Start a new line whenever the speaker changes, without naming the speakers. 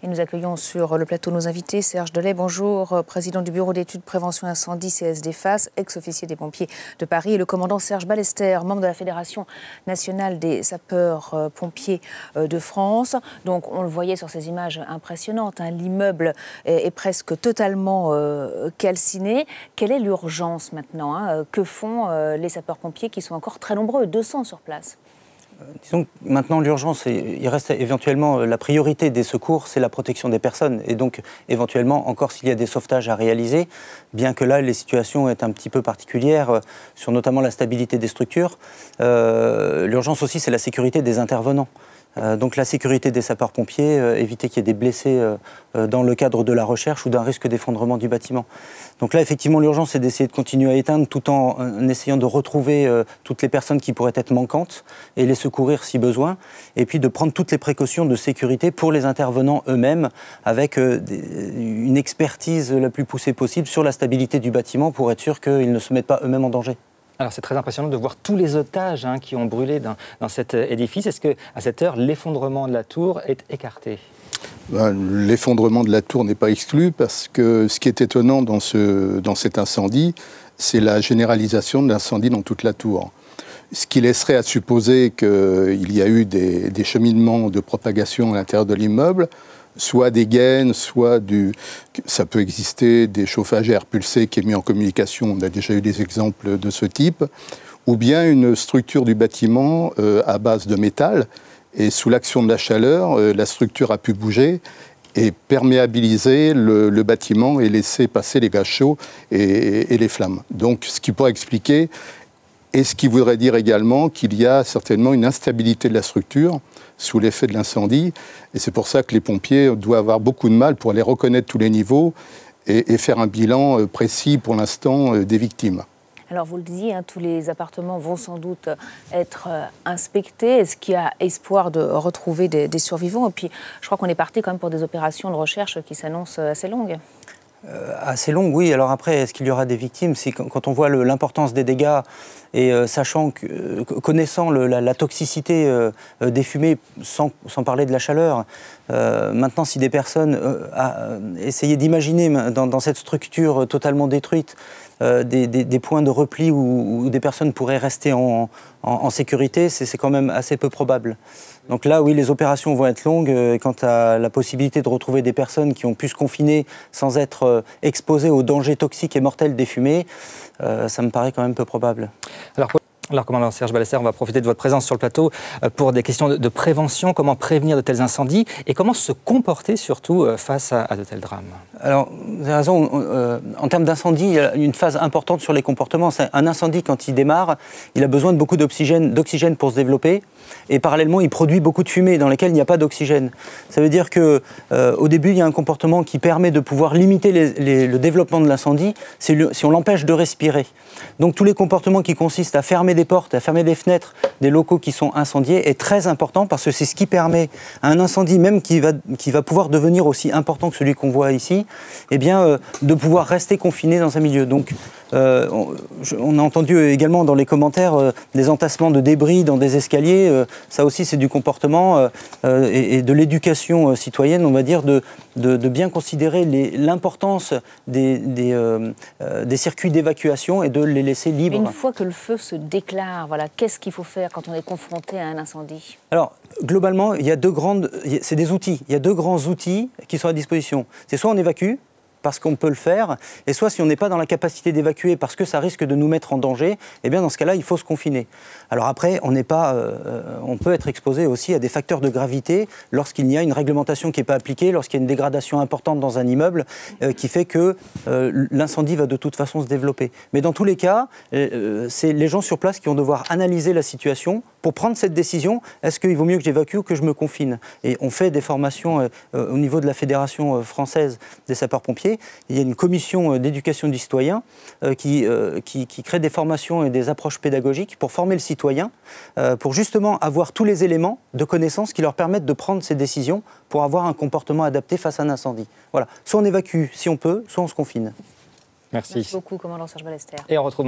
Et nous accueillons sur le plateau nos invités. Serge Delay, bonjour, président du Bureau d'études prévention incendie CSD-FAS, ex-officier des pompiers de Paris, et le commandant Serge Ballester, membre de la Fédération nationale des sapeurs-pompiers de France. Donc on le voyait sur ces images impressionnantes, hein, l'immeuble est presque totalement calciné. Quelle est l'urgence maintenant, hein? Que font les sapeurs-pompiers qui sont encore très nombreux, 200 sur place?
Disons que maintenant l'urgence, il reste éventuellement la priorité des secours, c'est la protection des personnes. Et donc éventuellement, encore s'il y a des sauvetages à réaliser, bien que là les situations est un petit peu particulières, sur notamment la stabilité des structures, l'urgence aussi c'est la sécurité des intervenants. Donc la sécurité des sapeurs-pompiers, éviter qu'il y ait des blessés dans le cadre de la recherche ou d'un risque d'effondrement du bâtiment. Donc là, effectivement, l'urgence, c'est d'essayer de continuer à éteindre tout en essayant de retrouver toutes les personnes qui pourraient être manquantes et les secourir si besoin. Et puis de prendre toutes les précautions de sécurité pour les intervenants eux-mêmes avec une expertise la plus poussée possible sur la stabilité du bâtiment pour être sûr qu'ils ne se mettent pas eux-mêmes en danger.
Alors c'est très impressionnant de voir tous les otages qui ont brûlé dans cet édifice. Est-ce qu'à cette heure, l'effondrement de la tour est écarté ?
L'effondrement de la tour n'est pas exclu parce que ce qui est étonnant dans cet incendie, c'est la généralisation de l'incendie dans toute la tour. Ce qui laisserait à supposer qu'il y a eu des cheminements de propagation à l'intérieur de l'immeuble, soit des gaines, soit ça peut exister des chauffages à air pulsé qui est mis en communication, on a déjà eu des exemples de ce type, ou bien une structure du bâtiment à base de métal, et sous l'action de la chaleur, la structure a pu bouger et perméabiliser le bâtiment et laisser passer les gaz chauds et les flammes. Donc ce qui pourrait expliquer, et ce qui voudrait dire également qu'il y a certainement une instabilité de la structure sous l'effet de l'incendie. Et c'est pour ça que les pompiers doivent avoir beaucoup de mal pour aller reconnaître tous les niveaux et faire un bilan précis pour l'instant des victimes.
Alors vous le disiez, hein, tous les appartements vont sans doute être inspectés. Est-ce qu'il y a espoir de retrouver des survivants? Et puis je crois qu'on est parti quand même pour des opérations de recherche qui s'annoncent assez longues.
Assez longue, oui. Alors après, est-ce qu'il y aura des victimes? C'est quand on voit l'importance des dégâts et sachant connaissant la toxicité des fumées, sans parler de la chaleur. Maintenant, si des personnes essayaient d'imaginer dans cette structure totalement détruite des points de repli où des personnes pourraient rester en sécurité, c'est quand même assez peu probable. Donc là, oui, les opérations vont être longues. Quant à la possibilité de retrouver des personnes qui ont pu se confiner sans être exposées aux dangers toxiques et mortels des fumées, ça me paraît quand même peu probable.
Alors, commandant Serge Ballester, on va profiter de votre présence sur le plateau pour des questions de prévention, comment prévenir de tels incendies et comment se comporter surtout face à de tels drames.
Alors, vous avez raison, en termes d'incendie, il y a une phase importante sur les comportements. Un incendie, quand il démarre, il a besoin de beaucoup d'oxygène pour se développer et parallèlement, il produit beaucoup de fumée dans laquelle il n'y a pas d'oxygène. Ça veut dire qu'au début, il y a un comportement qui permet de pouvoir limiter le développement de l'incendie si on l'empêche de respirer. Donc tous les comportements qui consistent à fermer des portes, à fermer des fenêtres des locaux qui sont incendiés est très important parce que c'est ce qui permet à un incendie, même qui va pouvoir devenir aussi important que celui qu'on voit ici, eh bien, de pouvoir rester confiné dans un milieu. Donc on a entendu également dans les commentaires des entassements de débris dans des escaliers. Ça aussi, c'est du comportement et de l'éducation citoyenne, on va dire, de bien considérer l'importance des circuits d'évacuation et de les laisser libres.
Mais une fois que le feu se déclare, voilà, qu'est-ce qu'il faut faire quand on est confronté à un incendie?
Alors, globalement, c'est des outils. Il y a deux grands outils qui sont à disposition. C'est soit on évacue, parce qu'on peut le faire, et soit si on n'est pas dans la capacité d'évacuer parce que ça risque de nous mettre en danger, eh bien dans ce cas-là, il faut se confiner. Alors après, on peut être exposé aussi à des facteurs de gravité lorsqu'il y a une réglementation qui n'est pas appliquée, lorsqu'il y a une dégradation importante dans un immeuble qui fait que l'incendie va de toute façon se développer. Mais dans tous les cas, c'est les gens sur place qui vont devoir analyser la situation pour prendre cette décision. Est-ce qu'il vaut mieux que j'évacue ou que je me confine? Et on fait des formations au niveau de la Fédération française des sapeurs-pompiers. Il y a une commission d'éducation du citoyen qui crée des formations et des approches pédagogiques pour former le citoyen, pour justement avoir tous les éléments de connaissance qui leur permettent de prendre ces décisions pour avoir un comportement adapté face à un incendie. Voilà. Soit on évacue si on peut, soit on se confine.
Merci.
Merci beaucoup, commandant Serge Ballester.
Et on retrouve